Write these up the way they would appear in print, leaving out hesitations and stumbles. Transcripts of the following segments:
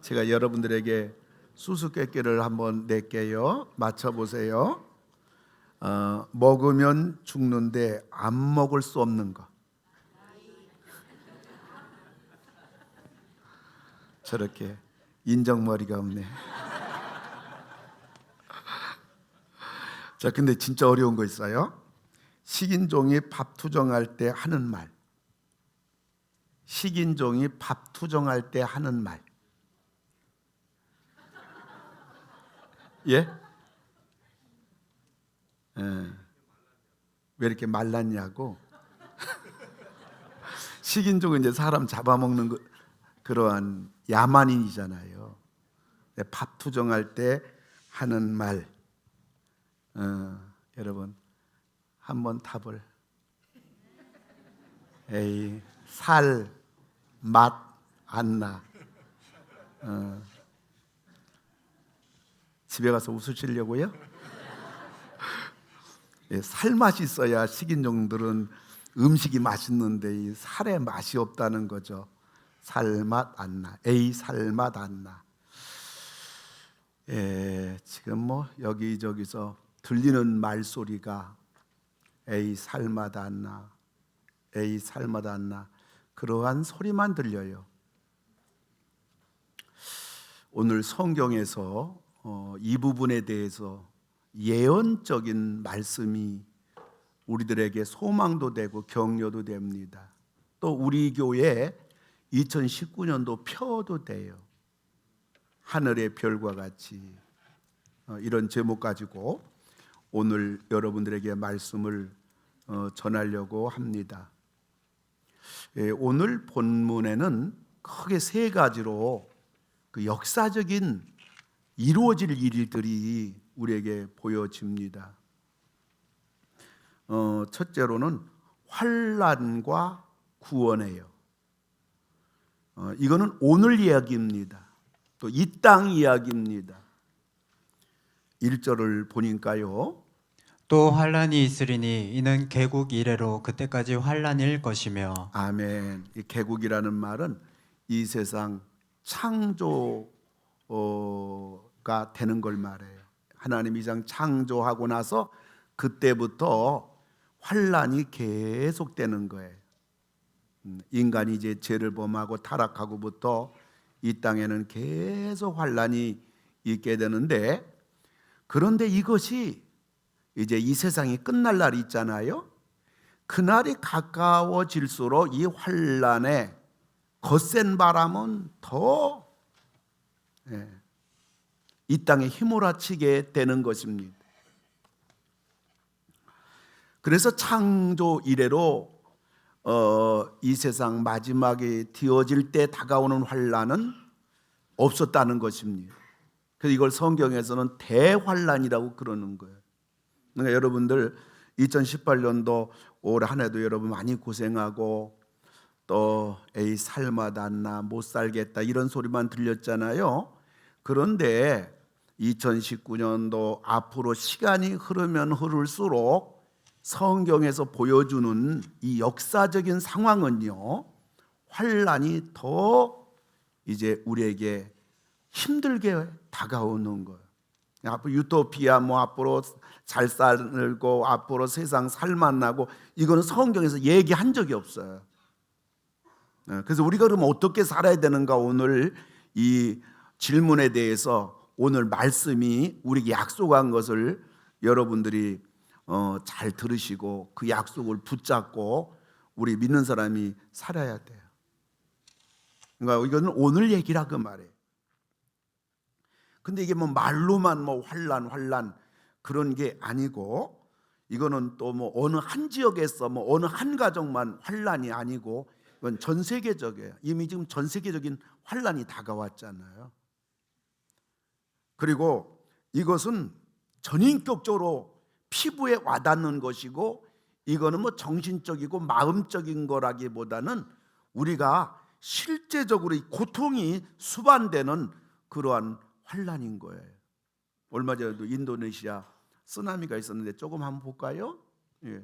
제가 여러분들에게 수수께끼를 한번 낼게요. 맞춰보세요. 먹으면 죽는데 안 먹을 수 없는 거. 저렇게 인정머리가 없네. 자, 근데 진짜 어려운 거 있어요. 식인종이 밥 투정할 때 하는 말. 식인종이 밥 투정할 때 하는 말. 예? 왜 이렇게 말랐냐고. 식인종은 이제 사람 잡아먹는 그러한 야만인이잖아요. 밥 투정할 때 하는 말. 여러분 한번 답을. 에이, 살, 맛 안 나. 집에 가서 웃으시려고요? 예, 살맛이 있어야 식인종들은 음식이 맛있는데 이 살의 맛이 없다는 거죠. 살맛 안 나. 에이, 살맛 안 나. 예, 지금 뭐 여기저기서 들리는 말소리가 에이, 살맛 안 나. 에이, 살맛 안 나. 그러한 소리만 들려요. 오늘 성경에서 이 부분에 대해서 예언적인 말씀이 우리들에게 소망도 되고 격려도 됩니다. 또 우리 교회 2019년도 표도 돼요. 하늘의 별과 같이. 이런 제목 가지고 오늘 여러분들에게 말씀을 전하려고 합니다. 오늘 본문에는 크게 세 가지로 그 역사적인 이루어질 일들이 우리에게 보여집니다. 첫째로는 환난과 구원이에요. 이거는 오늘 이야기입니다. 또 이 땅 이야기입니다. 1절을 보니까요. 또 환란이 있으리니 이는 개국 이래로 그때까지 환란일 것이며. 아멘. 이 개국이라는 말은 이 세상 창조가 되는 걸 말해요. 하나님이 이 세상 창조하고 나서 그때부터 환란이 계속되는 거예요. 인간이 이제 죄를 범하고 타락하고부터 이 땅에는 계속 환란이 있게 되는데, 그런데 이것이 이제 이 세상이 끝날 날이 있잖아요. 그날이 가까워질수록 이 환란의 거센 바람은 더 이 땅에 휘몰아치게 되는 것입니다. 그래서 창조 이래로 이 세상 마지막에 뒤어질 때 다가오는 환란은 없었다는 것입니다. 그래서 이걸 성경에서는 대환란이라고 그러는 거예요. 그러니까 여러분들 2018년도 올 한 해도 여러분 많이 고생하고 또 에이 살맛 안 나, 못 살겠다 이런 소리만 들렸잖아요. 그런데 2019년도 앞으로 시간이 흐르면 흐를수록 성경에서 보여주는 이 역사적인 상황은요, 환란이 더 이제 우리에게 힘들게 다가오는 거예요. 앞으로 유토피아, 뭐 앞으로 잘 살고 앞으로 세상 살맛 나고, 이거는 성경에서 얘기한 적이 없어요. 그래서 우리가 그러면 어떻게 살아야 되는가, 오늘 이 질문에 대해서 오늘 말씀이 우리에게 약속한 것을 여러분들이 잘 들으시고 그 약속을 붙잡고 우리 믿는 사람이 살아야 돼요. 그러니까 이거는 오늘 얘기라 그 말이에요. 근데 이게 뭐 말로만 뭐 환란 그런 게 아니고, 이거는 또 뭐 어느 한 지역에서 뭐 어느 한 가정만 환란이 아니고, 이건 전 세계적이에요. 이미 지금 전 세계적인 환란이 다가왔잖아요. 그리고 이것은 전인격적으로 피부에 와닿는 것이고, 이거는 뭐 정신적이고 마음적인 거라기보다는 우리가 실제적으로 이 고통이 수반되는 그러한 환란인 거예요. 얼마 전에도 인도네시아 쓰나미가 있었는데 조금 한번 볼까요? 예.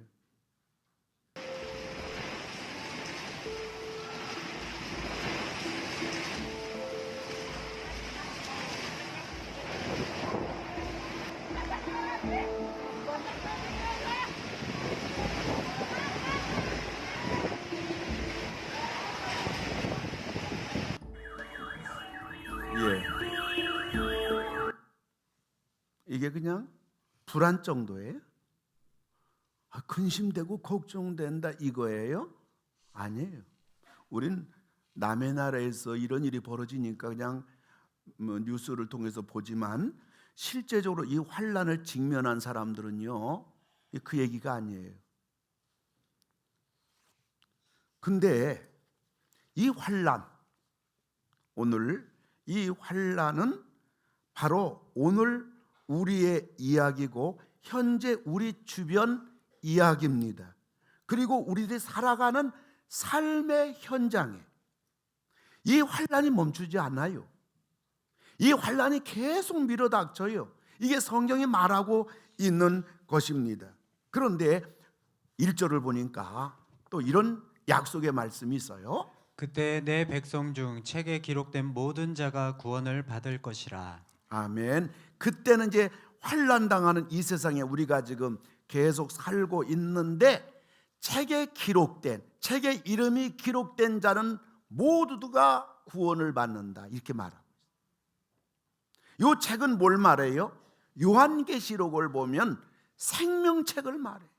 이게 그냥 불안 정도예요? 근심되고 걱정된다 이거예요? 아니에요. 우린 남의 나라에서 이런 일이 벌어지니까 그냥 뉴스를 통해서 보지만 실제적으로 이 환난을 직면한 사람들은요, 그 얘기가 아니에요. 근데 이 환난, 오늘 이 환난은 바로 오늘 우리의 이야기고 현재 우리 주변 이야기입니다. 그리고 우리들이 살아가는 삶의 현장에 이 환난이 멈추지 않아요. 이 환난이 계속 밀어닥쳐요. 이게 성경이 말하고 있는 것입니다. 그런데 1절을 보니까 또 이런 약속의 말씀이 있어요. 그때 내 백성 중 책에 기록된 모든 자가 구원을 받을 것이라. 아멘. 그때는 이제 환난 당하는 이 세상에 우리가 지금 계속 살고 있는데 책에 이름이 기록된 자는 모두가 구원을 받는다 이렇게 말합니다. 이 책은 뭘 말해요? 요한계시록을 보면 생명책을 말해요.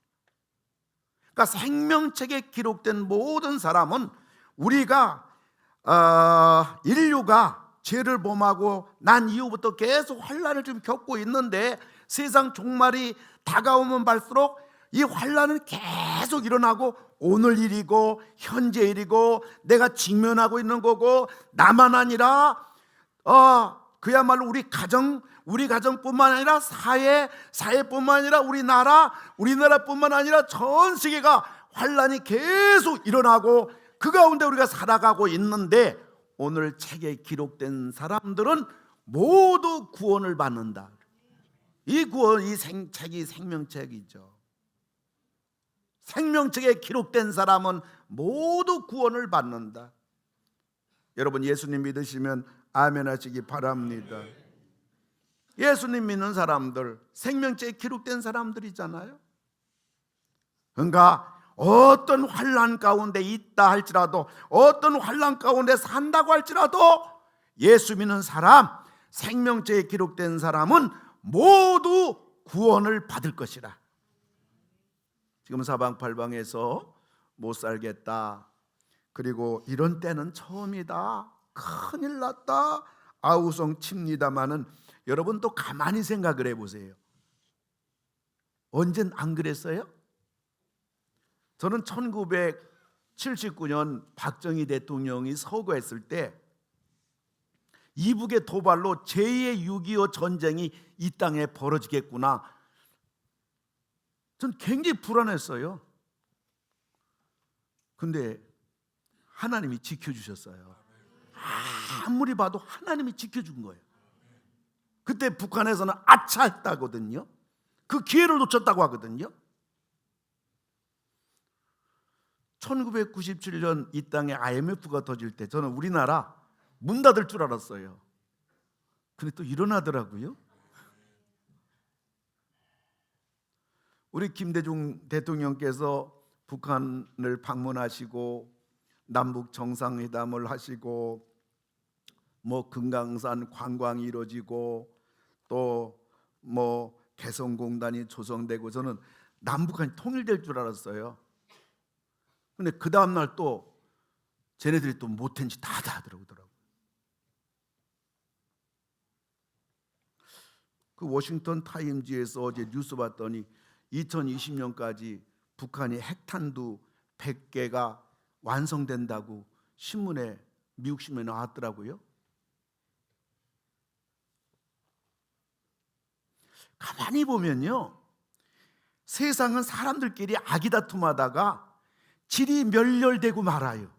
그러니까 생명책에 기록된 모든 사람은 우리가 인류가 죄를 범하고 난 이후부터 계속 환난을 좀 겪고 있는데 세상 종말이 다가오면 갈수록 이 환난은 계속 일어나고 오늘 일이고 현재 일이고 내가 직면하고 있는 거고 나만 아니라 그야말로 우리 가정뿐만 아니라 사회뿐만 아니라 우리나라뿐만 아니라 전 세계가 환난이 계속 일어나고 그 가운데 우리가 살아가고 있는데 오늘 책에 기록된 사람들은 모두 구원을 받는다. 이 책이 생명책이죠. 생명책에 기록된 사람은 모두 구원을 받는다. 여러분 예수님 믿으시면 아멘 하시기 바랍니다. 예수님 믿는 사람들 생명책에 기록된 사람들이잖아요. 그러니까 어떤 환난 가운데 있다 할지라도 어떤 환난 가운데 산다고 할지라도 예수 믿는 사람 생명책에 기록된 사람은 모두 구원을 받을 것이라. 지금 사방팔방에서 못 살겠다, 그리고 이런 때는 처음이다, 큰일 났다, 아우성 칩니다마는 여러분 또 가만히 생각을 해보세요. 언젠 안 그랬어요? 저는 1979년 박정희 대통령이 서거했을 때 이북의 도발로 제2의 6.25 전쟁이 이 땅에 벌어지겠구나, 전 굉장히 불안했어요. 근데 하나님이 지켜주셨어요. 아무리 봐도 하나님이 지켜준 거예요. 그때 북한에서는 아차 했다거든요. 그 기회를 놓쳤다고 하거든요. 1997년 이 땅에 IMF가 터질 때 저는 우리나라 문 닫을 줄 알았어요. 근데 또 일어나더라고요. 우리 김대중 대통령께서 북한을 방문하시고 남북 정상회담을 하시고 금강산 관광이 이루어지고 또 개성공단이 조성되고 저는 남북한이 통일될 줄 알았어요. 근데 그 다음날 또 쟤네들이 또 못한 짓 다 하더라고요. 그 워싱턴 타임즈에서 어제 뉴스 봤더니 2020년까지 북한이 핵탄두 100개가 완성된다고 미국 신문에 나왔더라고요. 가만히 보면요, 세상은 사람들끼리 아기다툼하다가 질이 멸렬되고 말아요.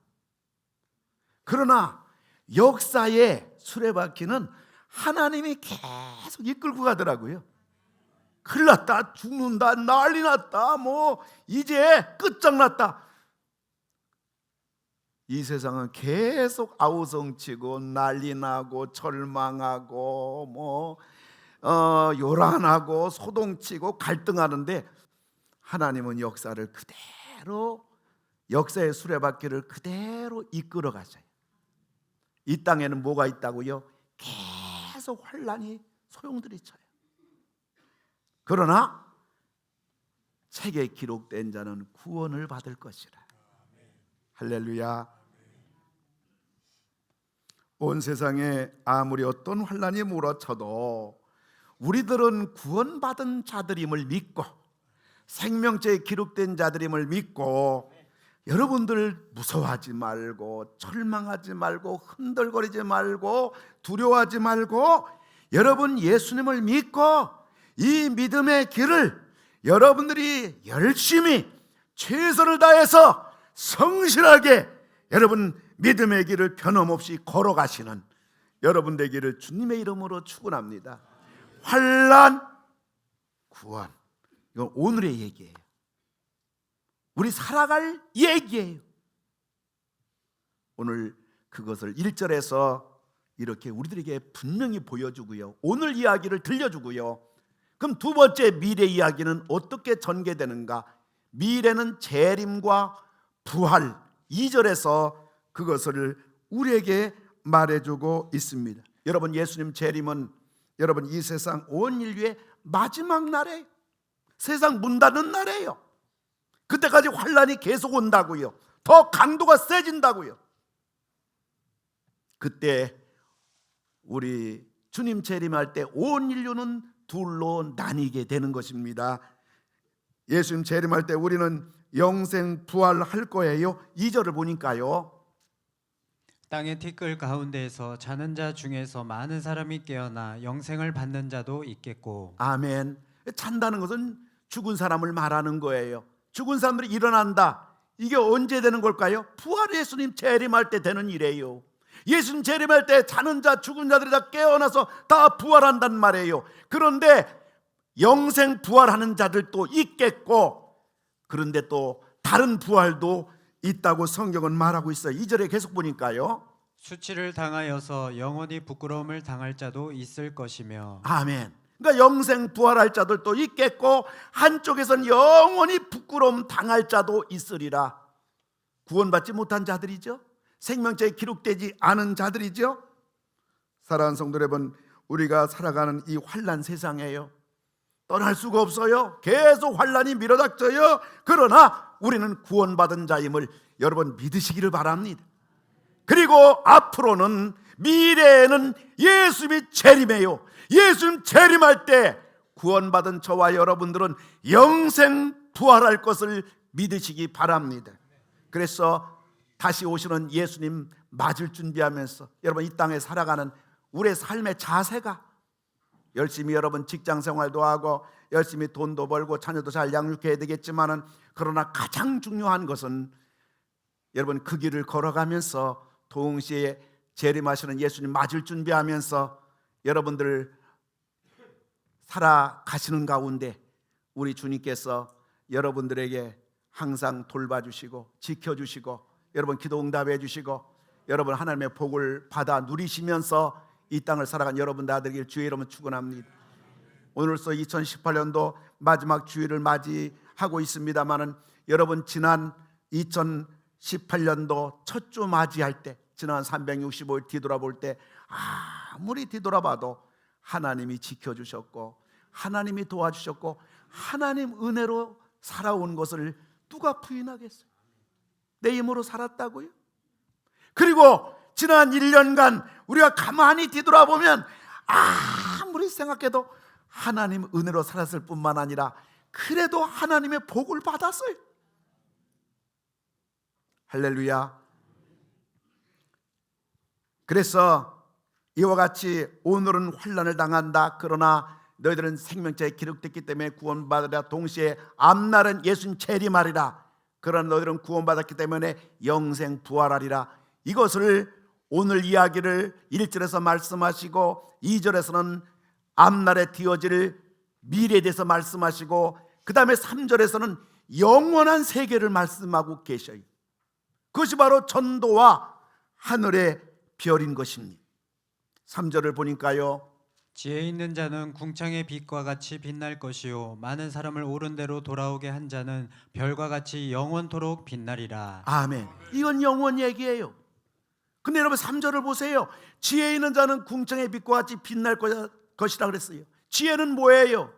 그러나 역사의 수레바퀴는 하나님이 계속 이끌고 가더라고요. 큰일 났다, 죽는다, 난리 났다, 이제 끝장났다. 이 세상은 계속 아우성치고 난리 나고 절망하고 요란하고 소동치고 갈등하는데 하나님은 역사를 그대로, 역사의 수레바퀴를 그대로 이끌어 가셔요. 이 땅에는 뭐가 있다고요? 계속 환난이 소용돌이 쳐요. 그러나 책에 기록된 자는 구원을 받을 것이라. 할렐루야. 온 세상에 아무리 어떤 환난이 몰아쳐도 우리들은 구원받은 자들임을 믿고 생명책에 기록된 자들임을 믿고, 여러분들 무서워하지 말고 절망하지 말고 흔들거리지 말고 두려워하지 말고, 여러분 예수님을 믿고 이 믿음의 길을 여러분들이 열심히 최선을 다해서 성실하게 여러분 믿음의 길을 변함없이 걸어가시는 여러분 되기를 주님의 이름으로 축원합니다. 환난, 구원, 이건 오늘의 얘기예요. 우리 살아갈 얘기예요. 오늘 그것을 1절에서 이렇게 우리들에게 분명히 보여주고요, 오늘 이야기를 들려주고요. 그럼 두 번째 미래 이야기는 어떻게 전개되는가? 미래는 재림과 부활, 2절에서 그것을 우리에게 말해주고 있습니다. 여러분, 예수님 재림은 여러분 이 세상 온 인류의 마지막 날이에요. 세상 문 닫는 날이에요. 그때까지 환난이 계속 온다고요. 더 강도가 세진다고요. 그때 우리 주님 재림할 때 온 인류는 둘로 나뉘게 되는 것입니다. 예수님 재림할 때 우리는 영생 부활할 거예요. 2절을 보니까요, 땅의 티끌 가운데에서 자는 자 중에서 많은 사람이 깨어나 영생을 받는 자도 있겠고. 아멘. 잔다는 것은 죽은 사람을 말하는 거예요. 죽은 사람들이 일어난다. 이게 언제 되는 걸까요? 부활, 예수님 재림할 때 되는 일이에요. 예수님 재림할 때 자는 자, 죽은 자들이 다 깨어나서 다 부활한단 말이에요. 그런데 영생 부활하는 자들도 있겠고, 그런데 또 다른 부활도 있다고 성경은 말하고 있어요. 2절에 계속 보니까요, 수치를 당하여서 영원히 부끄러움을 당할 자도 있을 것이며. 아멘. 그러니까 영생 부활할 자들도 있겠고, 한쪽에선 영원히 부끄러움 당할 자도 있으리라. 구원받지 못한 자들이죠. 생명책에 기록되지 않은 자들이죠. 사랑하는 성도 여러분, 우리가 살아가는 이 환난 세상이에요. 떠날 수가 없어요. 계속 환난이 밀어닥쳐요. 그러나 우리는 구원받은 자임을 여러분 믿으시기를 바랍니다. 그리고 앞으로는, 미래에는 예수님이 재림해요. 예수님 재림할 때 구원받은 저와 여러분들은 영생 부활할 것을 믿으시기 바랍니다. 그래서 다시 오시는 예수님 맞을 준비하면서 여러분 이 땅에 살아가는 우리의 삶의 자세가, 열심히 여러분 직장 생활도 하고 열심히 돈도 벌고 자녀도 잘 양육해야 되겠지만은, 그러나 가장 중요한 것은 여러분 그 길을 걸어가면서 동시에 재림하시는 예수님 맞을 준비하면서 여러분들 살아가시는 가운데 우리 주님께서 여러분들에게 항상 돌봐주시고 지켜주시고 여러분 기도 응답해 주시고 여러분 하나님의 복을 받아 누리시면서 이 땅을 살아간 여러분 다 되길 주의 이름으로 축원합니다. 오늘로써 2018년도 마지막 주일을 맞이하고 있습니다마는, 여러분 지난 2018년도 첫 주 맞이할 때, 지난 365일 뒤돌아볼 때 아무리 뒤돌아봐도 하나님이 지켜주셨고 하나님이 도와주셨고 하나님 은혜로 살아온 것을 누가 부인하겠어요? 내 힘으로 살았다고요? 그리고 지난 1년간 우리가 가만히 뒤돌아보면 아무리 생각해도 하나님 은혜로 살았을 뿐만 아니라 그래도 하나님의 복을 받았어요. 할렐루야. 그래서 이와 같이 오늘은 환난을 당한다. 그러나 너희들은 생명책에 기록됐기 때문에 구원받으라. 동시에 앞날은 예수님 재림하리라. 그러나 너희들은 구원받았기 때문에 영생 부활하리라. 이것을 오늘 이야기를 1절에서 말씀하시고 2절에서는 앞날에 뒤어질 미래에 대해서 말씀하시고 그 다음에 3절에서는 영원한 세계를 말씀하고 계셔요. 그것이 바로 전도와 하늘의 별인 것입니다. 3절을 보니까요, 지혜 있는 자는 궁창의 빛과 같이 빛날 것이요 많은 사람을 옳은 대로 돌아오게 한 자는 별과 같이 영원토록 빛나리라. 아멘. 이건 영원 얘기예요. 근데 여러분 3절을 보세요. 지혜 있는 자는 궁창의 빛과 같이 빛날 것이라 그랬어요. 지혜는 뭐예요?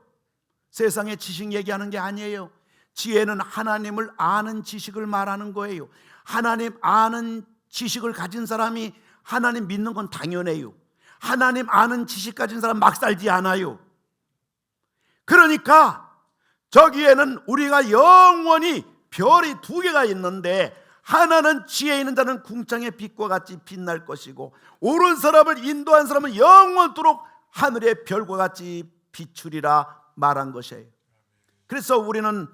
세상의 지식 얘기하는 게 아니에요. 지혜는 하나님을 아는 지식을 말하는 거예요. 하나님 아는 지식을 가진 사람이 하나님 믿는 건 당연해요. 하나님 아는 지식 가진 사람 막 살지 않아요. 그러니까 저기에는 우리가 영원히 별이 2개가 있는데, 하나는 지혜 있는 자는 궁창의 빛과 같이 빛날 것이고, 옳은 사람을 인도한 사람은 영원토록 하늘의 별과 같이 비추리라 말한 것이에요. 그래서 우리는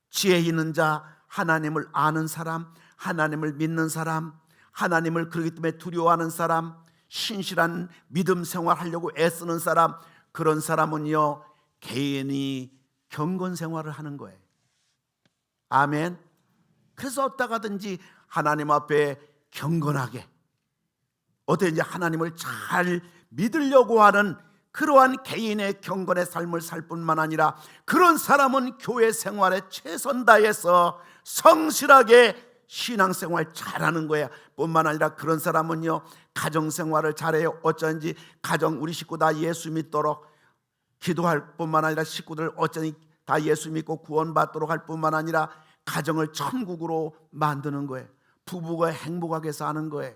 지혜 있는 자, 하나님을 아는 사람, 하나님을 믿는 사람, 하나님을 그렇기 때문에 두려워하는 사람, 신실한 믿음 생활하려고 애쓰는 사람, 그런 사람은요 개인이 경건 생활을 하는 거예요. 아멘. 그래서 어디다가든지 하나님 앞에 경건하게, 어떻게든지 하나님을 잘 믿으려고 하는 그러한 개인의 경건의 삶을 살 뿐만 아니라, 그런 사람은 교회 생활에 최선 다해서 성실하게 신앙생활 잘하는 거야. 뿐만 아니라 그런 사람은요 가정생활을 잘해요. 어쩐지 가정, 우리 식구 다 예수 믿도록 기도할 뿐만 아니라, 식구들 어쩐지 다 예수 믿고 구원받도록 할 뿐만 아니라 가정을 천국으로 만드는 거예요. 부부가 행복하게 사는 거예요.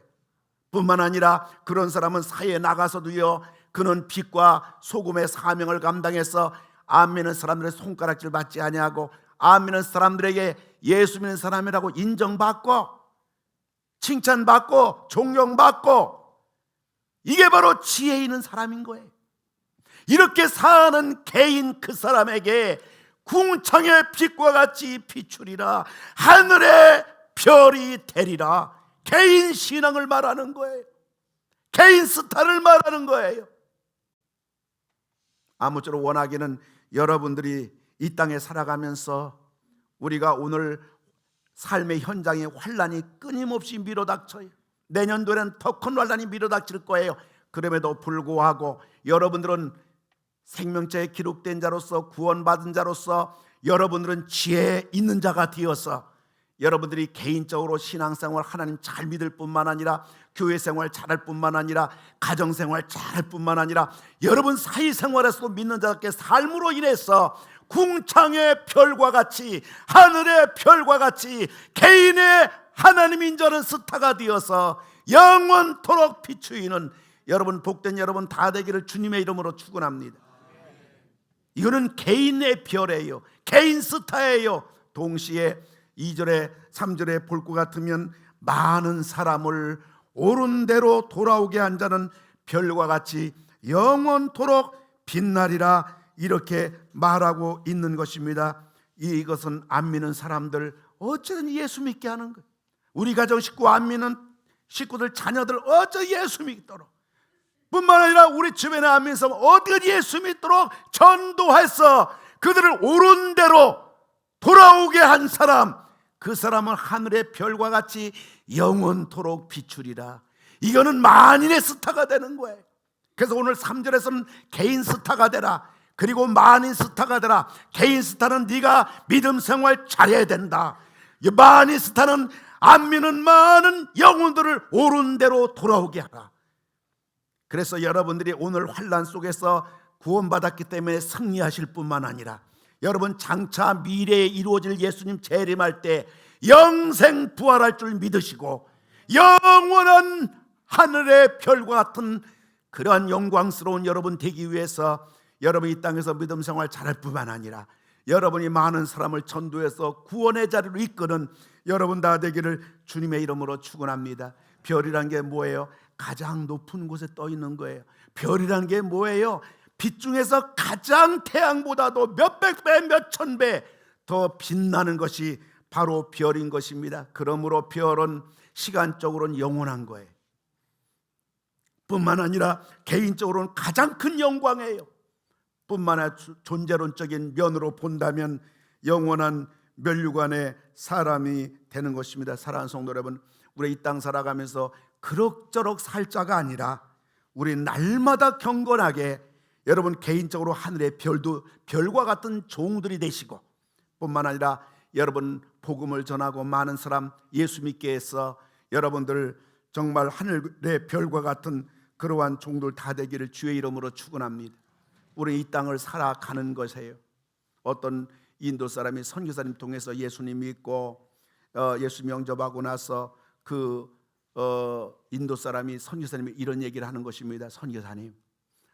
뿐만 아니라 그런 사람은 사회에 나가서도요, 그는 빛과 소금의 사명을 감당해서 안 믿는 사람들의 손가락질 받지 아니하고, 안 믿는 사람들에게 예수 믿는 사람이라고 인정받고 칭찬받고 존경받고, 이게 바로 지혜 있는 사람인 거예요. 이렇게 사는 개인, 그 사람에게 궁창의 빛과 같이 비추리라, 하늘의 별이 되리라. 개인 신앙을 말하는 거예요. 개인 스타를 말하는 거예요. 아무쪼록 원하기는 여러분들이 이 땅에 살아가면서 우리가 오늘 삶의 현장에 환란이 끊임없이 밀어닥쳐요. 내년도에는 더 큰 환란이 밀어닥칠 거예요. 그럼에도 불구하고 여러분들은 생명체에 기록된 자로서, 구원받은 자로서, 여러분들은 지혜 있는 자가 되어서 여러분들이 개인적으로 신앙생활 하나님 잘 믿을 뿐만 아니라, 교회생활 잘할 뿐만 아니라, 가정생활 잘할 뿐만 아니라, 여러분 사회생활에서도 믿는 자답게 삶으로 인해서 궁창의 별과 같이, 하늘의 별과 같이 개인의 하나님인 자는 스타가 되어서 영원토록 비추이는 여러분, 복된 여러분 다 되기를 주님의 이름으로 축원합니다. 이거는 개인의 별이에요. 개인 스타예요. 동시에 2절에 3절에 볼 것 같으면, 많은 사람을 옳은 대로 돌아오게 한 자는 별과 같이 영원토록 빛나리라, 이렇게 말하고 있는 것입니다. 이것은 안 믿는 사람들 어쩌든 예수 믿게 하는 거예요. 우리 가정 식구 안 믿는 식구들, 자녀들 어쩌 예수 믿도록, 뿐만 아니라 우리 주변에 안 믿는 사람 어떻게 예수 믿도록 전도해서 그들을 옳은 대로 돌아오게 한 사람, 그 사람은 하늘의 별과 같이 영원토록 비추리라. 이거는 만인의 스타가 되는 거예요. 그래서 오늘 3절에서는 개인 스타가 되라, 그리고 만인 스타가 되라. 개인 스타는 네가 믿음 생활 잘해야 된다. 만인 스타는 안 믿는 많은 영혼들을 옳은 대로 돌아오게 하라. 그래서 여러분들이 오늘 환난 속에서 구원받았기 때문에 승리하실 뿐만 아니라, 여러분 장차 미래에 이루어질 예수님 재림할 때 영생 부활할 줄 믿으시고, 영원한 하늘의 별과 같은 그러한 영광스러운 여러분 되기 위해서, 여러분이 이 땅에서 믿음 생활 잘할 뿐만 아니라 여러분이 많은 사람을 전도해서 구원의 자리로 이끄는 여러분 다 되기를 주님의 이름으로 축원합니다. 별이란 게 뭐예요? 가장 높은 곳에 떠 있는 거예요. 별이란 게 뭐예요? 빛 중에서 가장 태양보다도 몇백 배, 몇천 배 더 빛나는 것이 바로 별인 것입니다. 그러므로 별은 시간적으로는 영원한 거예요. 뿐만 아니라 개인적으로는 가장 큰 영광이에요. 뿐만 아니라 존재론적인 면으로 본다면 영원한 면류관의 사람이 되는 것입니다. 사랑하는 성도 여러분, 우리 이 땅 살아가면서 그럭저럭 살 자가 아니라 우리 날마다 경건하게 여러분 개인적으로 하늘의 별과 같은 종들이 되시고, 뿐만 아니라 여러분 복음을 전하고 많은 사람 예수 믿게 해서 여러분들 정말 하늘의 별과 같은 그러한 종들 다 되기를 주의 이름으로 축원합니다. 우리 이 땅을 살아가는 것이에요. 어떤 인도 사람이 선교사님 통해서 예수님 믿고 예수 영접하고 나서 인도 사람이 선교사님이 이런 얘기를 하는 것입니다. 선교사님,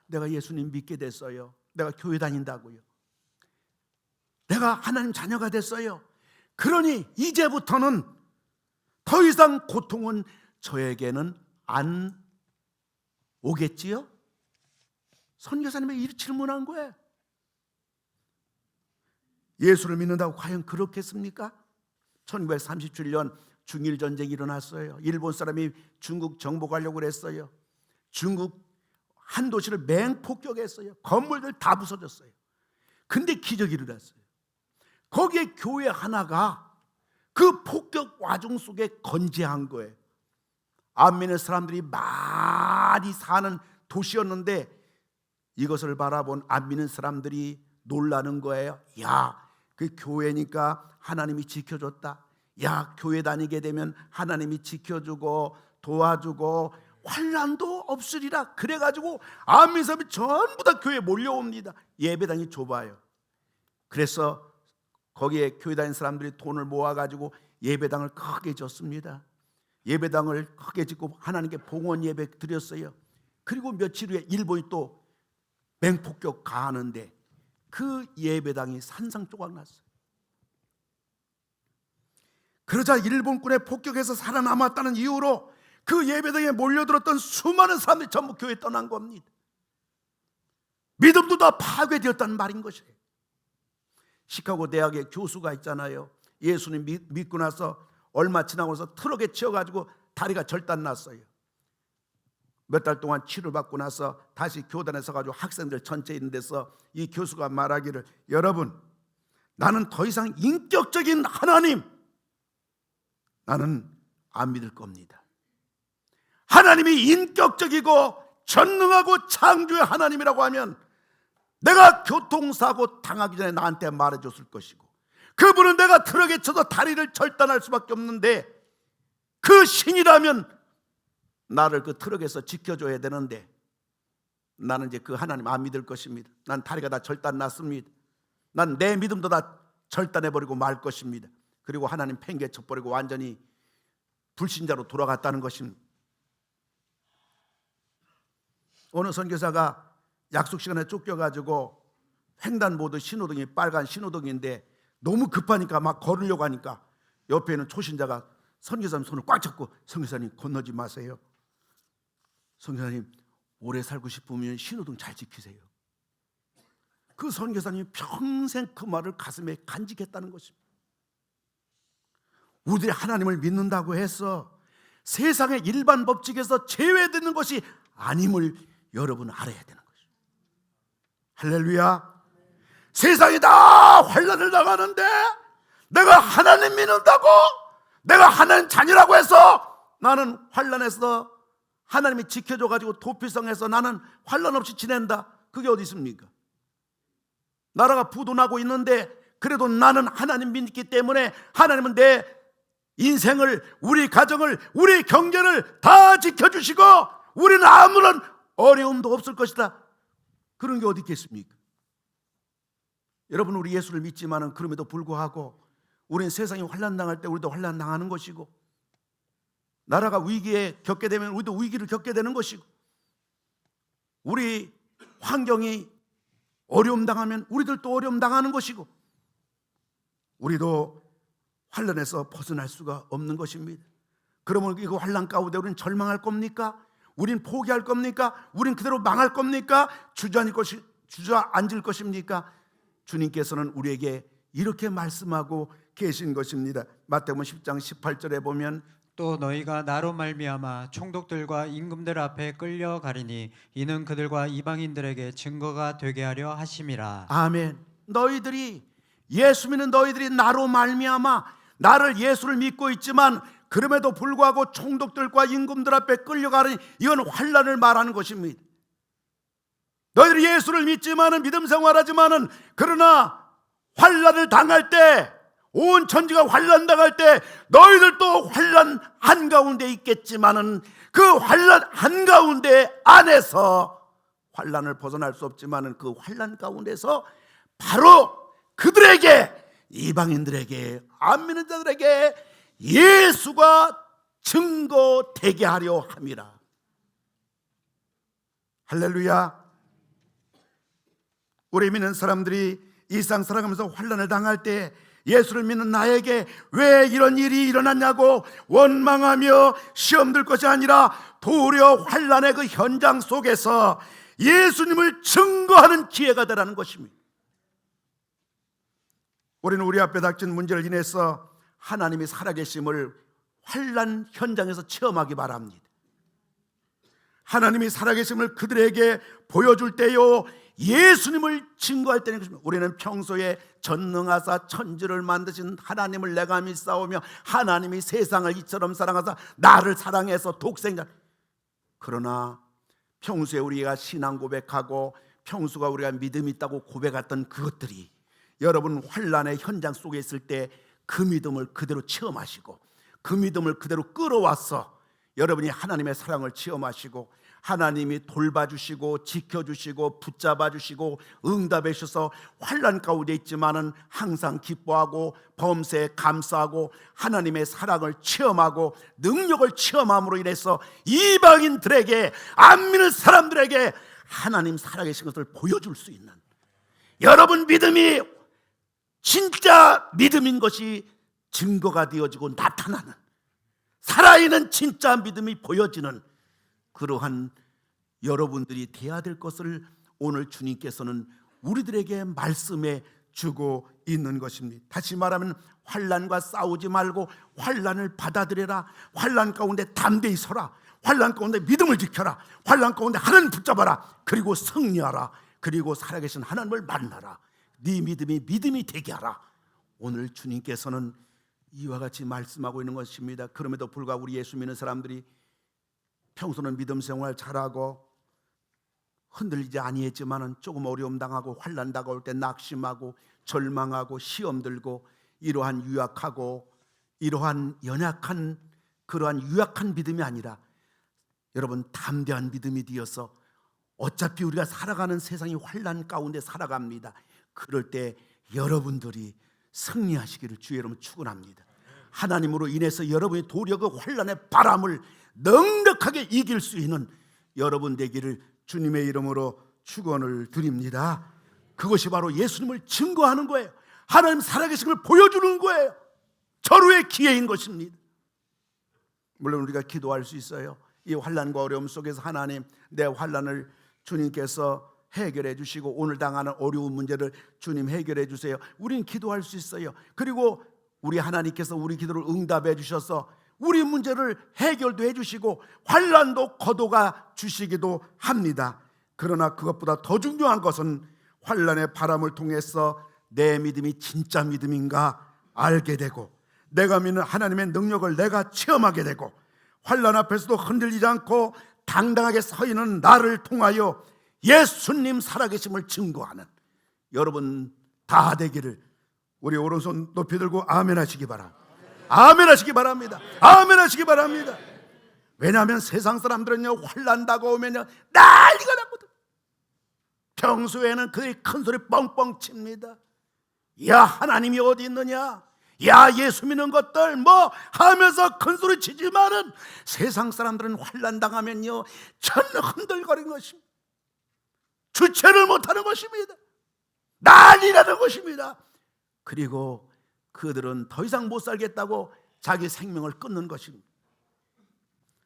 내가 예수님 믿게 됐어요. 내가 교회 다닌다고요. 내가 하나님 자녀가 됐어요. 그러니 이제부터는 더 이상 고통은 저에게는 안 오겠지요? 선교사님이 이렇게 질문한 거예요. 예수를 믿는다고 과연 그렇겠습니까? 1937년 중일 전쟁이 일어났어요. 일본 사람이 중국 정복하려고 그랬어요. 중국 한 도시를 맹폭격했어요. 건물들 다 부서졌어요. 근데 기적이 일어났어요. 거기에 교회 하나가 그 폭격 와중 속에 건재한 거예요. 안 믿는 사람들이 많이 사는 도시였는데 이것을 바라본 안 믿는 사람들이 놀라는 거예요. 야, 그 교회니까 하나님이 지켜줬다. 야, 교회 다니게 되면 하나님이 지켜주고 도와주고 환난도 없으리라. 그래가지고 안 믿는 사람이 전부 다 교회에 몰려옵니다. 예배당이 좁아요. 그래서 거기에 교회 다니는 사람들이 돈을 모아가지고 예배당을 크게 졌습니다. 예배당을 크게 짓고 하나님께 봉헌 예배 드렸어요. 그리고 며칠 후에 일본이 또 맹폭격 가하는데 그 예배당이 산상조각 났어요. 그러자 일본군의 폭격에서 살아남았다는 이유로 그 예배당에 몰려들었던 수많은 사람들이 전부 교회 떠난 겁니다. 믿음도 다 파괴되었다는 말인 것이에요. 시카고 대학의 교수가 있잖아요. 예수님 믿고 나서 얼마 지나고서 트럭에 치여가지고 다리가 절단났어요. 몇 달 동안 치료를 받고 나서 다시 교단에 서가지고 학생들 전체 있는 데서 이 교수가 말하기를, 여러분, 나는 더 이상 인격적인 하나님 나는 안 믿을 겁니다. 하나님이 인격적이고 전능하고 창조의 하나님이라고 하면 내가 교통사고 당하기 전에 나한테 말해줬을 것이고, 그분은 내가 트럭에 쳐서 다리를 절단할 수밖에 없는데 그 신이라면 나를 그 트럭에서 지켜줘야 되는데 나는 이제 그 하나님 안 믿을 것입니다. 난 다리가 다 절단 났습니다. 난 내 믿음도 다 절단해버리고 말 것입니다. 그리고 하나님 팽개쳐버리고 완전히 불신자로 돌아갔다는 것입니다. 어느 선교사가 약속 시간에 쫓겨가지고 횡단보도 신호등이 빨간 신호등인데 너무 급하니까 막 걸으려고 하니까 옆에 있는 초신자가 선교사님 손을 꽉 잡고, 선교사님 건너지 마세요. 선교사님 오래 살고 싶으면 신호등 잘 지키세요. 그 선교사님이 평생 그 말을 가슴에 간직했다는 것입니다. 우리들이 하나님을 믿는다고 해서 세상의 일반 법칙에서 제외되는 것이 아님을 여러분 알아야 되는 것이죠. 할렐루야. 세상이 다 환난을 당하는데 내가 하나님 믿는다고, 내가 하나님 자녀라고 해서 나는 환난에서 하나님이 지켜줘가지고 도피성에서 나는 환난 없이 지낸다. 그게 어디 있습니까? 나라가 부도나고 있는데 그래도 나는 하나님 믿기 때문에 하나님은 내 인생을, 우리 가정을, 우리 경제를 다 지켜주시고 우리는 아무런 어려움도 없을 것이다. 그런 게 어디 있겠습니까? 여러분, 우리 예수를 믿지만은 그럼에도 불구하고 우리는 세상이 환난 당할 때 우리도 환난 당하는 것이고, 나라가 위기에 겪게 되면 우리도 위기를 겪게 되는 것이고, 우리 환경이 어려움 당하면 우리들도 어려움 당하는 것이고, 우리도 환난에서 벗어날 수가 없는 것입니다. 그러면 이거 환난 가운데 우리는 절망할 겁니까? 우린 포기할 겁니까? 우린 그대로 망할 겁니까? 주저앉을 것입니까? 주님께서는 우리에게 이렇게 말씀하고 계신 것입니다. 마태복음 10장 18절에 보면, 또 너희가 나로 말미암아 총독들과 임금들 앞에 끌려가리니 이는 그들과 이방인들에게 증거가 되게 하려 하심이라. 아멘. 너희들이, 예수 믿는 너희들이 나로 말미암아, 나를 예수를 믿고 있지만 그럼에도 불구하고 총독들과 임금들 앞에 끌려가니 이건 환난을 말하는 것입니다. 너희들이 예수를 믿지만은, 믿음 생활하지만은, 그러나 환난을 당할 때, 온 천지가 환난 당할 때 너희들도 환난 한가운데 있겠지만은 그 환난 한가운데 안에서 환난을 벗어날 수 없지만은 그 환난 가운데서 바로 그들에게, 이방인들에게, 안 믿는 자들에게 예수가 증거되게 하려 함이라. 할렐루야. 우리 믿는 사람들이 일상 살아가면서 환난을 당할 때 예수를 믿는 나에게 왜 이런 일이 일어났냐고 원망하며 시험 들 것이 아니라 도리어 환난의 그 현장 속에서 예수님을 증거하는 기회가 되라는 것입니다. 우리는 우리 앞에 닥친 문제를 인해서 하나님이 살아계심을 환난 현장에서 체험하기 바랍니다. 하나님이 살아계심을 그들에게 보여줄 때요, 예수님을 증거할 때는 것입니다. 우리는 평소에 전능하사 천지를 만드신 하나님을 내가 믿사오며 하나님이 세상을 이처럼 사랑하사 나를 사랑해서 독생자. 그러나 평소에 우리가 신앙 고백하고 평소가 우리가 믿음이 있다고 고백했던 그것들이 여러분 환난의 현장 속에 있을 때 그 믿음을 그대로 체험하시고 그 믿음을 그대로 끌어와서 여러분이 하나님의 사랑을 체험하시고 하나님이 돌봐주시고 지켜주시고 붙잡아주시고 응답해 주셔서 환난 가운데 있지만은 항상 기뻐하고 범사에 감사하고 하나님의 사랑을 체험하고 능력을 체험함으로 인해서 이방인들에게, 안 믿는 사람들에게 하나님 살아계신 것을 보여줄 수 있는, 여러분 믿음이 진짜 믿음인 것이 증거가 되어지고 나타나는, 살아있는 진짜 믿음이 보여지는 그러한 여러분들이 돼야 될 것을 오늘 주님께서는 우리들에게 말씀해 주고 있는 것입니다. 다시 말하면 환난과 싸우지 말고 환난을 받아들여라. 환난 가운데 담대히 서라. 환난 가운데 믿음을 지켜라. 환난 가운데 하나님 붙잡아라. 그리고 승리하라. 그리고 살아계신 하나님을 만나라. 네 믿음이 되게 하라. 오늘 주님께서는 이와 같이 말씀하고 있는 것입니다. 그럼에도 불구하고 우리 예수 믿는 사람들이 평소는 믿음 생활 잘하고 흔들리지 아니했지만은 조금 어려움 당하고 환난 다가올 때 낙심하고 절망하고 시험 들고 이러한 유약하고 이러한 연약한 그러한 유약한 믿음이 아니라 여러분 담대한 믿음이 되어서 어차피 우리가 살아가는 세상이 환난 가운데 살아갑니다. 그럴 때 여러분들이 승리하시기를 주의 이름으로 축원합니다. 하나님으로 인해서 여러분이 도리어 그 환난의 바람을 넉넉하게 이길 수 있는 여러분 되기를 주님의 이름으로 축원을 드립니다. 그것이 바로 예수님을 증거하는 거예요. 하나님 살아계심을 보여주는 거예요. 절호의 기회인 것입니다. 물론 우리가 기도할 수 있어요. 이 환난과 어려움 속에서 하나님, 내 환난을 주님께서 해결해 주시고 오늘 당하는 어려운 문제를 주님 해결해 주세요. 우리는 기도할 수 있어요. 그리고 우리 하나님께서 우리 기도를 응답해 주셔서 우리 문제를 해결도 해 주시고 환난도 거둬가 주시기도 합니다. 그러나 그것보다 더 중요한 것은 환난의 바람을 통해서 내 믿음이 진짜 믿음인가 알게 되고 내가 믿는 하나님의 능력을 내가 체험하게 되고 환난 앞에서도 흔들리지 않고 당당하게 서 있는 나를 통하여 예수님 살아계심을 증거하는 여러분 다 되기를 우리 오른손 높이 들고 아멘 하시기 바랍니다. 아멘 하시기 바랍니다. 아멘 하시기 바랍니다. 왜냐하면 세상 사람들은요 환난 다가오면요 난리가 나거든. 평소에는 그의 큰 소리 뻥뻥 칩니다. 야 하나님이 어디 있느냐, 야 예수 믿는 것들 뭐 하면서 큰 소리 치지만은 세상 사람들은 환난 당하면요 전 흔들거리는 것입니다. 주체를 못하는 것입니다. 난리나는 것입니다. 그리고 그들은 더 이상 못 살겠다고 자기 생명을 끊는 것입니다.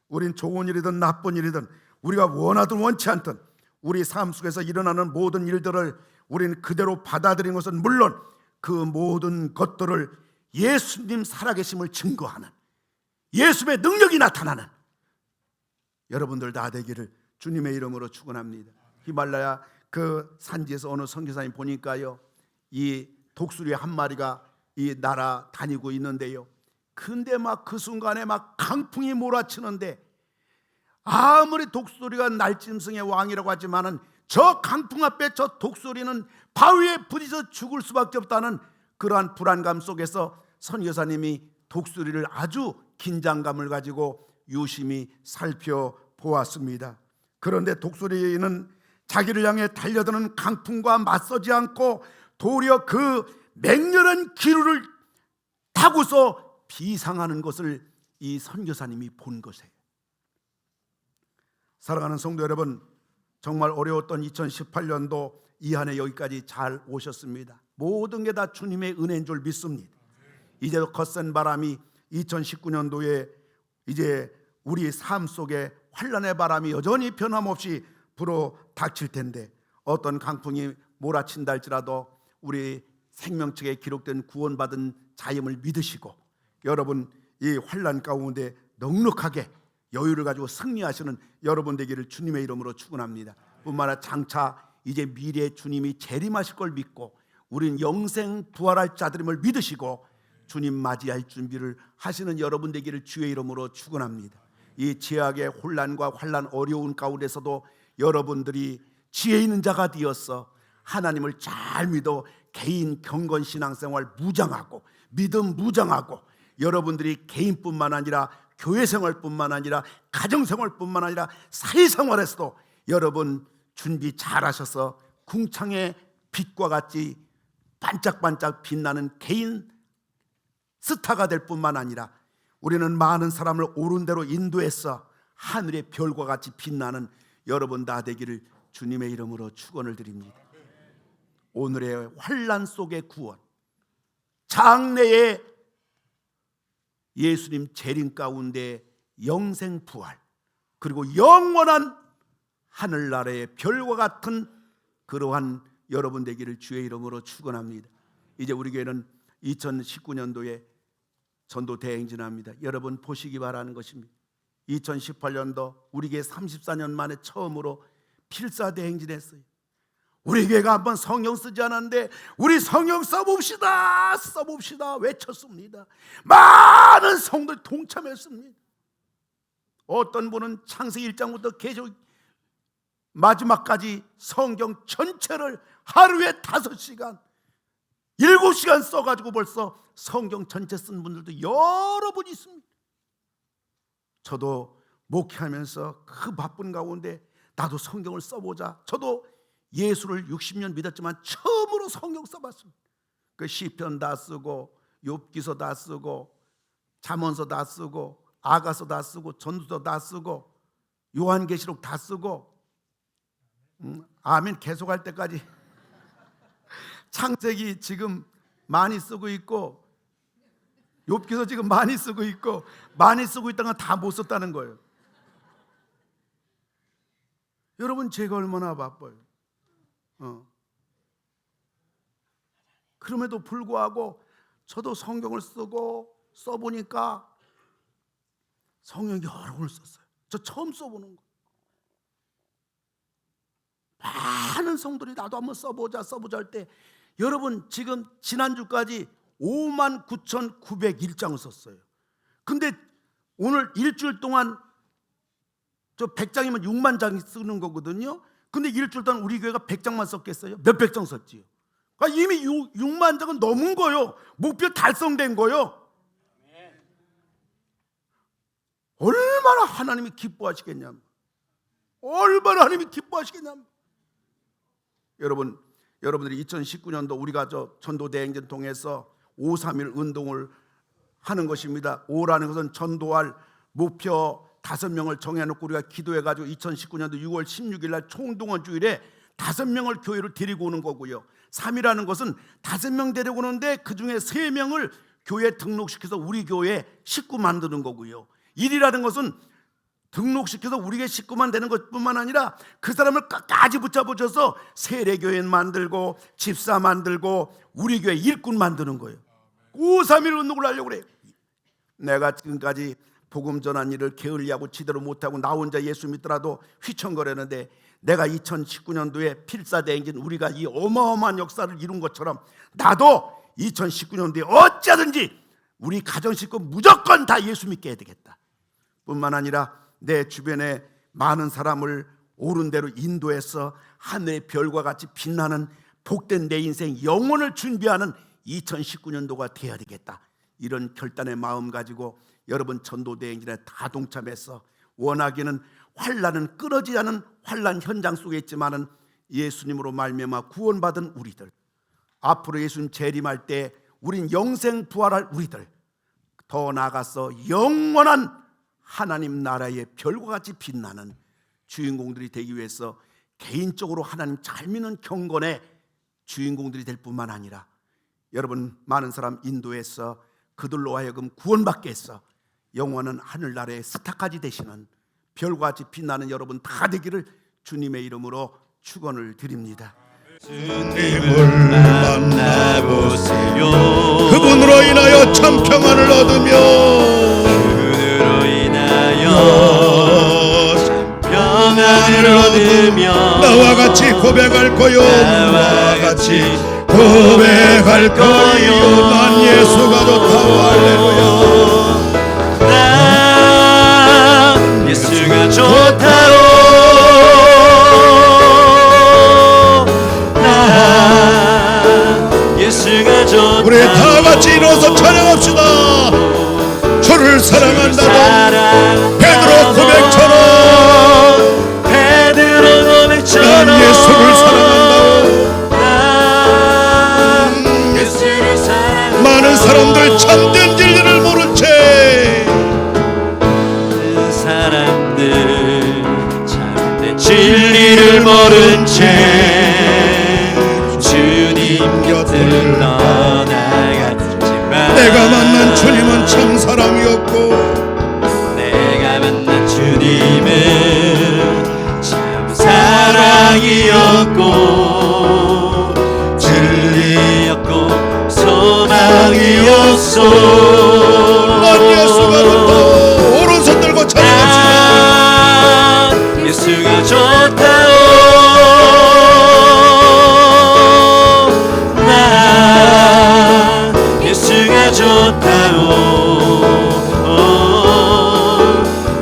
우린 좋은 일이든 나쁜 일이든 우리가 원하든 원치 않든 우리 삶 속에서 일어나는 모든 일들을 우리는 그대로 받아들이는 것은 물론 그 모든 것들을 예수님 살아계심을 증거하는 예수의 능력이 나타나는 여러분들 다 되기를 주님의 이름으로 축원합니다. 히말라야 그 산지에서 어느 선교사님 보니까요 이 독수리 한 마리가 이 날아다니고 있는데요 근데 막 그 순간에 막 강풍이 몰아치는데 아무리 독수리가 날짐승의 왕이라고 하지만은 저 강풍 앞에 저 독수리는 바위에 부딪혀 죽을 수밖에 없다는 그러한 불안감 속에서 선교사님이 독수리를 아주 긴장감을 가지고 유심히 살펴보았습니다. 그런데 독수리는 자기를 향해 달려드는 강풍과 맞서지 않고 도리어 그 맹렬한 기류를 타고서 비상하는 것을 이 선교사님이 본 것이에요. 사랑하는 성도 여러분, 정말 어려웠던 2018년도 이 한 해 여기까지 잘 오셨습니다. 모든 게 다 주님의 은혜인 줄 믿습니다. 이제 거센 바람이 2019년도에 이제 우리 삶 속에 환란의 바람이 여전히 변함없이 불어 닥칠 텐데, 어떤 강풍이 몰아친다 할지라도 우리 생명책에 기록된 구원받은 자임을 믿으시고, 여러분 이 환란 가운데 넉넉하게 여유를 가지고 승리하시는 여러분 되기를 주님의 이름으로 축원합니다. 뿐만 아니라 장차 이제 미래에 주님이 재림하실 걸 믿고, 우린 영생 부활할 자들임을 믿으시고 주님 맞이할 준비를 하시는 여러분 되기를 주의 이름으로 축원합니다. 이 제약의 혼란과 환란 어려운 가운데서도 여러분들이 지혜 있는 자가 되어서 하나님을 잘 믿어 개인 경건 신앙생활 무장하고, 믿음 무장하고, 여러분들이 개인뿐만 아니라 교회 생활뿐만 아니라 가정 생활뿐만 아니라 사회생활에서도 여러분 준비 잘 하셔서 궁창의 빛과 같이 반짝반짝 빛나는 개인 스타가 될 뿐만 아니라 우리는 많은 사람을 옳은 대로 인도해서 하늘의 별과 같이 빛나는 여러분 다 되기를 주님의 이름으로 축원을 드립니다. 오늘의 환란 속의 구원, 장래의 예수님 재림 가운데 영생 부활, 그리고 영원한 하늘나라의 별과 같은 그러한 여러분 되기를 주의 이름으로 축원합니다. 이제 우리 교회는 2019년도에 전도 대행진합니다. 여러분 보시기 바라는 것입니다. 2018년도 우리 교회 34년 만에 처음으로 필사 대행진했어요. 우리 교회가 한번 성경 쓰지 않았는데 우리 성경 써봅시다 외쳤습니다. 많은 성도들이 동참했습니다. 어떤 분은 창세기 1장부터 계속 마지막까지 성경 전체를 하루에 5시간 7시간 써가지고 벌써 성경 전체 쓴 분들도 여러 분 있습니다. 저도 목회하면서 그 바쁜 가운데 나도 성경을 써보자. 저도 예수를 60년 믿었지만 처음으로 성경 써봤습니다. 그 시편 다 쓰고 욥기서 다 쓰고 잠언서 다 쓰고 아가서 다 쓰고 전도서 다 쓰고 요한계시록 다 쓰고 아멘 계속할 때까지 창세기 지금 많이 쓰고 있고 욥기서 지금 많이 쓰고 있고 많이 쓰고 있다는 건 다 못 썼다는 거예요. 여러분 제가 얼마나 바빠요. 그럼에도 불구하고 저도 성경을 써보니까 성경 여러 권을 썼어요. 저 처음 써보는 거. 많은 성도들이 나도 한번 써보자 할 때 여러분 지금 지난주까지 59,901장을 썼어요. 근데 오늘 일주일 동안 저 100장이면 6만 장이 쓰는 거거든요. 근데 일주일 동안 우리 교회가 100장만 썼겠어요? 몇백 장 썼지요. 그러니까 이미 6만 장은 넘은 거요. 목표 달성된 거요. 얼마나 하나님이 기뻐하시겠냐면, 얼마나 하나님이 기뻐하시겠냐면. 여러분들이 2019년도 우리가 저 전도 대행진 통해서 531 운동을 하는 것입니다. 5라는 것은 전도할 목표 5명을 정해놓고 우리가 기도해가지고 2019년도 6월 16일 날 총동원 주일에 5명을 교회로 데리고 오는 거고요. 3이라는 것은 5명 데리고 오는데 그 중에 3명을 교회에 등록시켜서 우리 교회 식구 만드는 거고요. 1이라는 것은 등록시켜서 우리 교회 식구만 되는 것뿐만 아니라 그 사람을 끝까지 붙잡으셔서 세례교회 만들고 집사 만들고 우리 교회 일꾼 만드는 거예요. 531 운동을 하려고 그래요. 내가 지금까지 복음 전한 일을 게을리하고 제대로 못하고 나 혼자 예수 믿더라도 휘청거렸는데 내가 2019년도에 필사대행진 우리가 이 어마어마한 역사를 이룬 것처럼 나도 2019년도에 어쩌든지 우리 가정 식구 무조건 다 예수 믿게 해야 되겠다. 뿐만 아니라 내 주변에 많은 사람을 옳은 대로 인도해서 하늘의 별과 같이 빛나는 복된 내 인생 영혼을 준비하는 2019년도가 되어야 되겠다. 이런 결단의 마음 가지고 여러분 전도대행진에 다 동참해서 원하기는 환란은 끊어지지 않은 환란 현장 속에 있지만은 예수님으로 말미암아 구원받은 우리들, 앞으로 예수님 재림할 때 우린 영생 부활할 우리들, 더 나아가서 영원한 하나님 나라의 별과 같이 빛나는 주인공들이 되기 위해서 개인적으로 하나님 잘 믿는 경건의 주인공들이 될 뿐만 아니라 여러분, 많은 사람 인도에서 그들로 하여금 구원받게 해서 영원한 하늘나라의 스타까지 되시는 별과 같이 빛나는 여러분 다 되기를 주님의 이름으로 축원을 드립니다. 주님을 만나보세요. 그분으로 인하여 참 평안을 얻으며, 그분으로 인하여 참 평안을 얻으며 나와 같이 고백할 거요. 나와 같이 고백할 거요. 난 예수가 좋다. 할렐루야. 난 예수가 좋다오. 난 예수가 좋다오. 우리 다 같이 일어서 찬양합시다. 주를 사랑한다던 베드로 고백처럼 난 예수를 사랑한다오. 많은 사람들 참된 진리를 모른 채, 사람들 참된 진리를 모른 채 주님 곁을 떠나갔지만 내가 만난 주님은 참 사랑이었고, 내가 만난 주님은 참 사랑이었고 진리였고 소망이었소. 난 예수가 좋다. 오른손 들고 찬양합시다. 난 예수가 좋다오. 난 예수가 좋다오.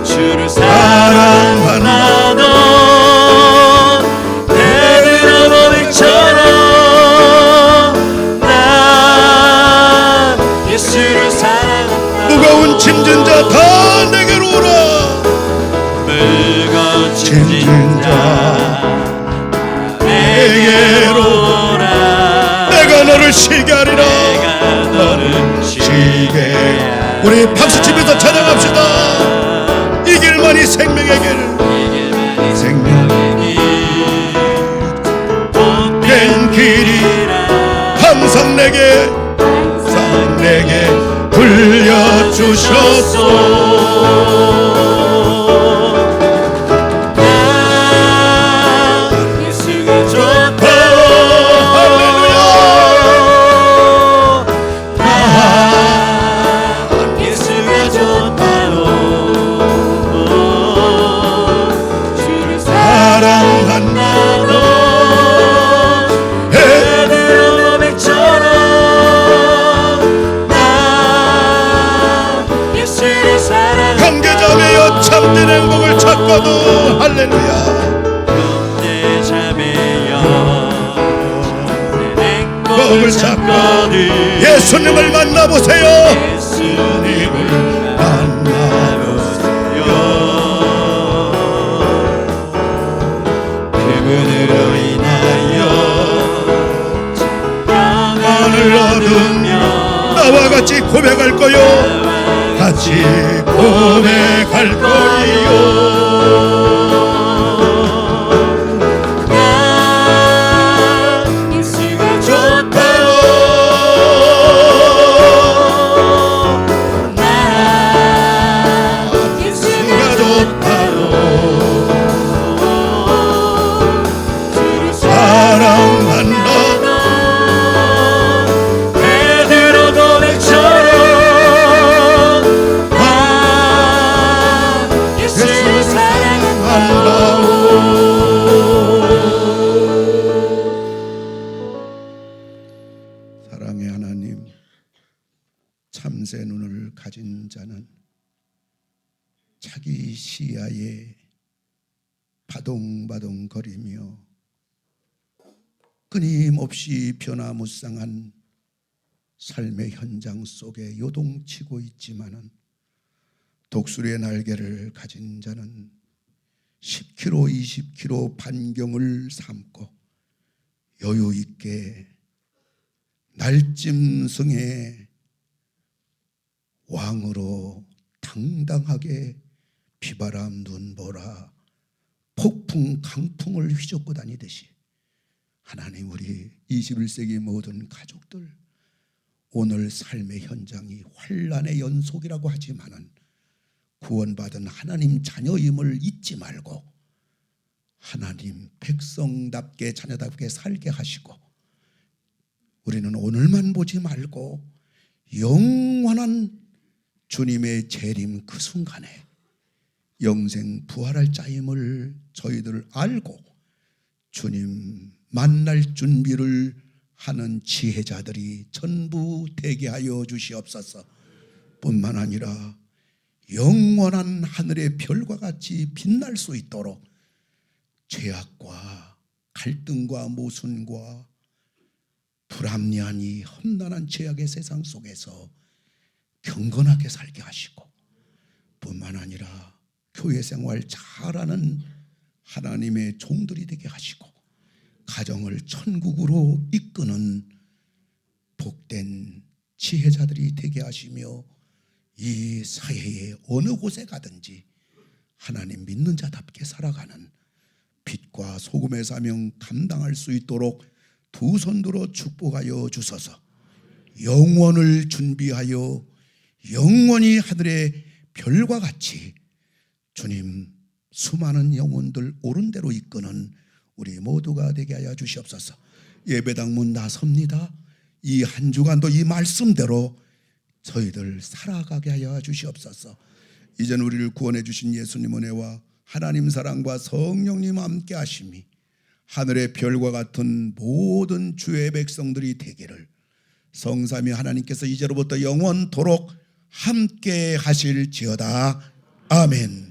주를 사랑하던 베드로 고백처럼 난 예수를 사랑한다. 무거운 짐진 자 다 내게로 오라. 무거운 짐진 자 내게로 오라. 내가 너를 쉬게 하리라. 내가 너를 쉬게 하리라. 우리 박수치면서 찬양합시다. 이 길만이 생명의 길, 생명의 복된 길이라. 항상 내게 불려주셨소. 난 예수가 좋다. 할렐루야. 난 예수가 좋다오. 주를 사랑한다던 베드로 고백처럼 난 예수를 사랑한다. 관계자매여 참된 행복을 찾거든. 할렐루야. 내 자매여 내 행복을 찾거든. 예수님을 만나보세요. 예수님을 만나보세요. 그분으로 인하여 평안을 얻으며 나와 같이 고백할 거요. 같이 고백할 거요. 난 예수가 좋다. 난 예수가 좋다오. 주를 사랑한다. 베드로 고백처럼 난 예수를 사랑한다. 사랑의 하나님, 참새 눈을 가진 자는 자기 시야에 바동바동거리며 끊임없이 변화무쌍한 삶의 현장 속에 요동치고 있지만은, 독수리의 날개를 가진 자는 10km, 20km 반경을 삼고 여유 있게 날짐승의 왕으로 당당하게 비바람 눈보라 폭풍 강풍을 휘젓고 다니듯이 하나님, 우리 21세기 모든 가족들 오늘 삶의 현장이 환난의 연속이라고 하지만은 구원받은 하나님 자녀임을 잊지 말고 하나님 백성답게 자녀답게 살게 하시고, 우리는 오늘만 보지 말고 영원한 주님의 재림 그 순간에 영생 부활할 자임을 저희들 알고 주님 만날 준비를 하는 지혜자들이 전부 되게 하여 주시옵소서. 뿐만 아니라 영원한 하늘의 별과 같이 빛날 수 있도록 죄악과 갈등과 모순과 불합리한 이 험난한 죄악의 세상 속에서 경건하게 살게 하시고, 뿐만 아니라 교회 생활 잘하는 하나님의 종들이 되게 하시고, 가정을 천국으로 이끄는 복된 지혜자들이 되게 하시며, 이 사회의 어느 곳에 가든지 하나님 믿는 자답게 살아가는 빛과 소금의 사명 감당할 수 있도록 두 손 들어 축복하여 주소서. 영원을 준비하여 영원히 하늘의 별과 같이 주님 수많은 영혼들 옳은 대로 이끄는 우리 모두가 되게 하여 주시옵소서. 예배당 문 나섭니다. 이 한 주간도 이 말씀대로 저희들 살아가게 하여 주시옵소서. 이젠 우리를 구원해 주신 예수님 은혜와 하나님 사랑과 성령님 함께 하심이 하늘의 별과 같은 모든 주의 백성들이 되기를 성삼위 하나님께서 이제로부터 영원토록 함께 하실지어다. 아멘.